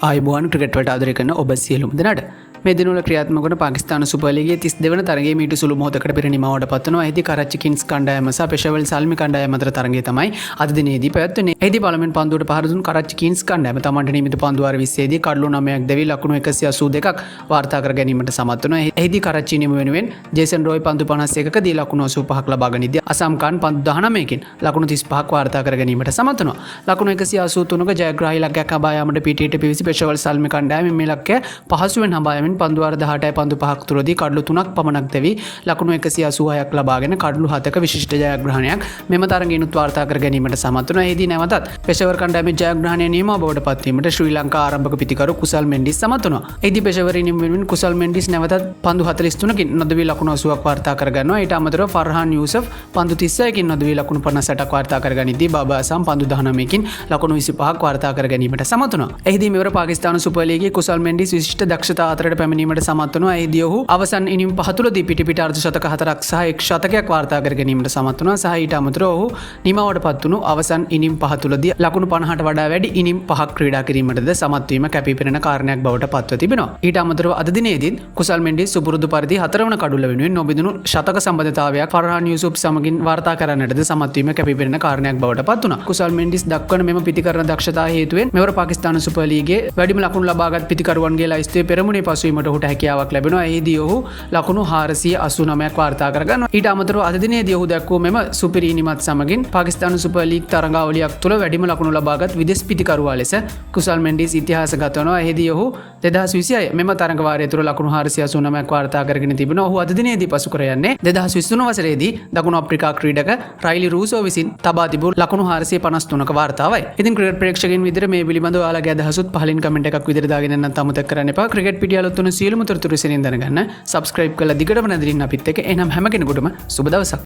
ආයුබෝවන් ක්‍රිකට් වලට ආදරය කරන ඔබ සියලුම දෙනාට මේ දිනවල ක්‍රියාත්මක වන පාකිස්තාන සුපර් ලීගයේ 32 වන තරගයේ මීට සුළු මොහොතකට පෙර නිමාවට පත් වෙනවා. එහිදී කරච්චි කිංස් කණ්ඩායම සහ පෙෂාවර් සල්මි කණ්ඩායම අතර තරගය තමයි අද දිනේදී පැවැත්වෙන්නේ. එහිදී පළමුවෙන් පන්දුවට පහර දුන් කරච්චි කිංස් කණ්ඩායම තමන්ට නියමිත පන්දු වාර 20 දී කඩලු 9ක් දැවි ලකුණු 182ක් වාර්තා කර ගැනීමට සමත් වෙනවා. එහිදී කරච්චි නියම වෙනුවෙන් ජේසන් රොයි පන්දු 51ක දී ලකුණු 85ක් ලබා ගනිද්දී අසම් ඛාන් පන්දු 19කින් ලකුණු 35ක් වාර්තා කර ගැනීමට සමත් වෙනවා. ලකුණු 183ක ජයග්‍රාහී ලක්ෂයක් හඹා යාමට පිටියට පිවිසි පෙෂාවර් සල්මි කණ්ඩායම මේ ලක්ෂය පහසුවෙන් හඹා යමින් පන්දු වාර 18යි පන්දු 5ක් තුරදී කඩලු 3ක් පමණක් දැවි ලකුණු 186ක් ලබාගෙන කඩලු 7ක විශිෂ්ට ජයග්‍රහණයක් මෙම තරගිනුත් වාර්තා කර ගැනීමට සමත් වුණා. එහිදී නැවතත් පෙෂාවර් කණ්ඩායමේ ජයග්‍රහණය නියම බවට පත් වීමට ශ්‍රී ලංකා ආරම්භක පිතිකරු කුසල් මෙන්ඩිස් සමත් වුණා. එහිදී පෙෂාවර් නියම වෙනුවෙන් කුසල් මෙන්ඩිස් නැවතත් පන්දු 43කින් නොදැවි ලකුණු 80ක් වාර්තා කර ගන්නවා. ඊට අමතරව ෆර්හාන් යූසෆ් පන්දු 36කින් නොදැවි ලකුණු 58ක් වාර්තා කර ගනිද්දී බාබා අසම් පන්දු 19කින් ලකුණු 25ක් වාර්තා කර ගැනීමට සමත් වුණා. එහිදී මෙවර පාකිස්තාන සුපර් ලීගයේ කුසල් මෙන්ඩිස් විශිෂ්ට දක්ෂතා අතරට පැමිණීමට සමත් වුණා. එහිදී ඔහු අවසන් ඉනිම් පහ තුලදී පිට අර්ධ ශතක 4ක් සහ එක් ශතකයක් වාර්තා කර ගැනීමට සමත් වුණා. සහ ඊට අමතරව ඔහු නිමවට පත් වුණු අවසන් ඉනිම් පහ තුලදී ලකුණු 50ට වඩා වැඩි ඉනිම් පහක් ක්‍රීඩා කිරීමටද සමත් වීම කැපිපෙනෙන කාරණයක් බවට පත්ව තිබෙනවා. ඊට අමතරව අද දිනේදීත් කුසල් මෙන්ඩිස් සුපුරුදු පරිදි 4 වන කඩුල්ල වෙනුවෙන් නොබිඳුණු ශතක සම්බන්ධතාවයක් ෆර්හාන් යූසුෆ් සමගින් වාර්තා කරන්නටද සමත් වීම කැපිපෙනෙන කාරණයක් බවට පත් වුණා. කුසල් මෙන්ඩිස් දක්වන මෙම පිතිකරන දක්ෂතාව හේතුවෙන් මෙවර පාකිස්තාන සුපර් ලීගයේ වැඩිම ලකුණු ලබාගත් පිතිකරුවන්ගේ ලයිස්තුවේ පෙරමුණේ පසුවීමට ඔහුට හැකියාවක් ලැබෙනවා. එහිදී ඔහු ලකුණු 489ක් වාර්තා කරගන්නවා. ඊට අමතරව අද දිනේදී ඔහු දැක්වූ මෙම සුපිරි ඉනිමත් සමගින් පාකිස්තාන සුපර් ලීග් තරඟාවලියක් තුළ වැඩිම ලකුණු ලබාගත් විදේශ පිතිකරුවා ලෙස කුසල් මෙන්ඩිස් ඉතිහාසගත වෙනවා. එහිදී ඔහු 2026 මෙම තරඟ වාරය තුළ ලකුණු 489ක් වාර්තා කරගෙන තිබෙනවා. ඔහු අද දිනේදී පසු කර යන්නේ 2023 වසරේදී දකුණු අප්‍රිකා ක්‍රීඩක රයිලි රූසෝ විසින් තබා තිබූ ලකුණු 453ක වාර්තාවයි. ඉතින් ක්‍රිකට් ප්‍රේක්ෂකයන් විදිහට මේ පිළිබඳව ඔයාලගේ අදහසුත් පහලින් කමෙන්ට් එකක් විදිහට දාගෙන යන්නත් අමතක කරන්න එපා. ක්‍රිකට් පිටිය අලුත් වන සියලුම තොරතුරු ඉස්සෙල්ලින් දැනගන්න subscribe කරලා දිගටම නැදින්න අපිත් එක්ක. එහෙනම් හැම කෙනෙකුටම සුබ දවසක්.